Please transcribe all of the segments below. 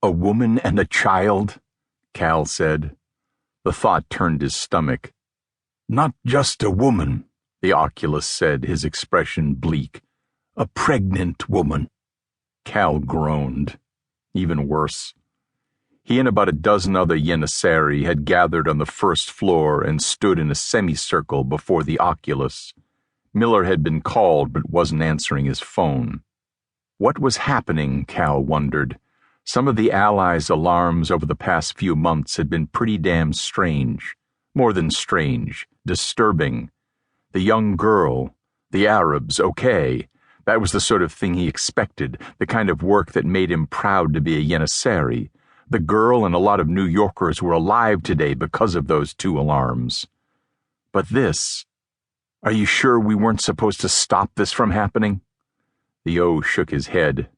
A woman and a child, Cal said. The thought turned his stomach. Not just a woman, the oculist said, his expression bleak. A pregnant woman. Cal groaned. Even worse. He and about a dozen other Yenisari had gathered on the first floor and stood in a semicircle before the oculus. Miller had been called but wasn't answering his phone. What was happening, Cal wondered. Some of the Allies' alarms over the past few months had been pretty damn strange. More than strange, disturbing. The young girl, the Arabs, okay. That was the sort of thing he expected, the kind of work that made him proud to be a Yenisari. The girl and a lot of New Yorkers were alive today because of those two alarms. But this... Are you sure we weren't supposed to stop this from happening? The O shook his head.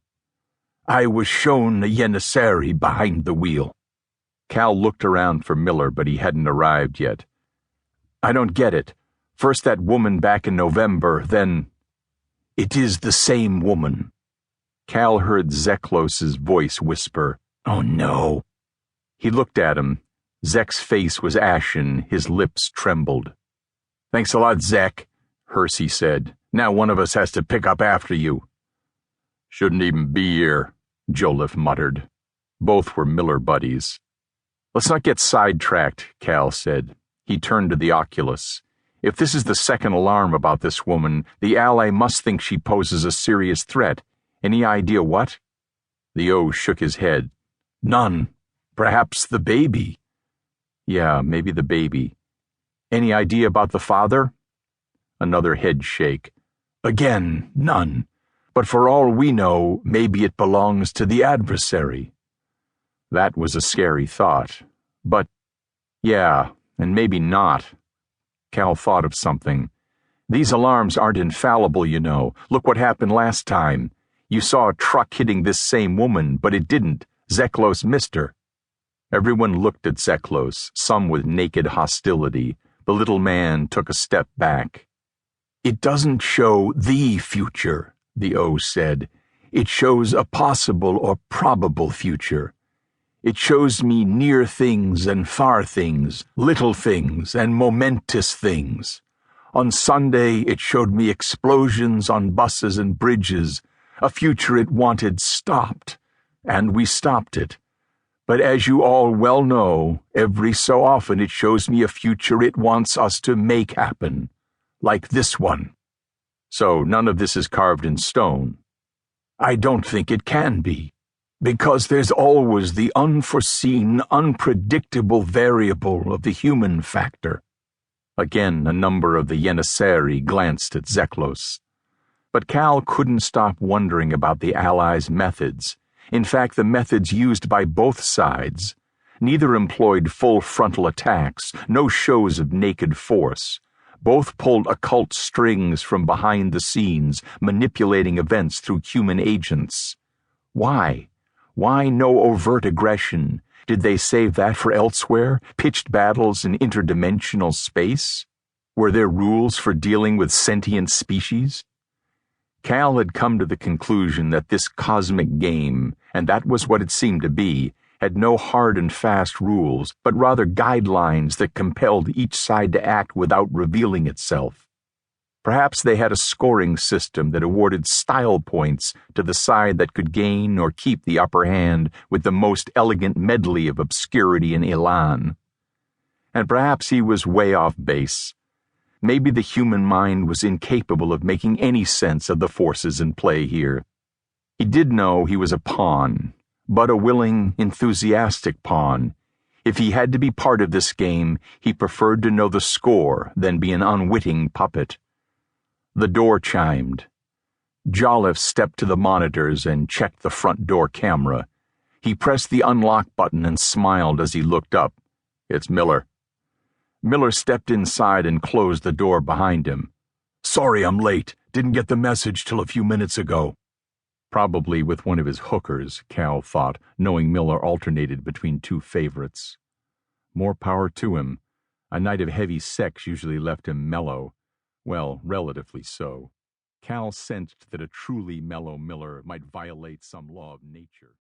I was shown a Yenisari behind the wheel. Cal looked around for Miller, but he hadn't arrived yet. I don't get it. First that woman back in November, then... It is the same woman. Cal heard Zeklos's voice whisper, Oh no. He looked at him. Zek's face was ashen, his lips trembled. Thanks a lot, Zek, Hersey said. Now one of us has to pick up after you. Shouldn't even be here, Joliffe muttered. Both were Miller buddies. Let's not get sidetracked, Cal said. He turned to the oculus. If this is the second alarm about this woman, the ally must think she poses a serious threat. Any idea what? The O shook his head. None. Perhaps the baby. Yeah, maybe the baby. Any idea about the father? Another head shake. Again, none. But for all we know, maybe it belongs to the adversary. That was a scary thought. But, yeah, and maybe not. Cal thought of something. These alarms aren't infallible, you know. Look what happened last time. You saw a truck hitting this same woman, but it didn't. Zeklos missed her. Everyone looked at Zeklos, some with naked hostility. The little man took a step back. It doesn't show the future, the O said. It shows a possible or probable future. It shows me near things and far things, little things and momentous things. On Sunday, it showed me explosions on buses and bridges, a future it wanted stopped, and we stopped it. But as you all well know, every so often it shows me a future it wants us to make happen, like this one. So none of this is carved in stone. I don't think it can be, because there's always the unforeseen, unpredictable variable of the human factor. Again, a number of the Yenisari glanced at Zeklos. But Cal couldn't stop wondering about the Allies' methods. In fact, the methods used by both sides. Neither employed full frontal attacks, no shows of naked force. Both pulled occult strings from behind the scenes, manipulating events through human agents. Why? Why no overt aggression? Did they save that for elsewhere? Pitched battles in interdimensional space? Were there rules for dealing with sentient species? Cal had come to the conclusion that this cosmic game, and that was what it seemed to be, had no hard and fast rules, but rather guidelines that compelled each side to act without revealing itself. Perhaps they had a scoring system that awarded style points to the side that could gain or keep the upper hand with the most elegant medley of obscurity and elan. And perhaps he was way off base. Maybe the human mind was incapable of making any sense of the forces in play here. He did know he was a pawn, but a willing, enthusiastic pawn. If he had to be part of this game, he preferred to know the score than be an unwitting puppet. The door chimed. Joliffe stepped to the monitors and checked the front door camera. He pressed the unlock button and smiled as he looked up. It's Miller. Miller stepped inside and closed the door behind him. Sorry I'm late. Didn't get the message till a few minutes ago. Probably with one of his hookers, Cal thought, knowing Miller alternated between two favorites. More power to him. A night of heavy sex usually left him mellow. Well, relatively so. Cal sensed that a truly mellow Miller might violate some law of nature.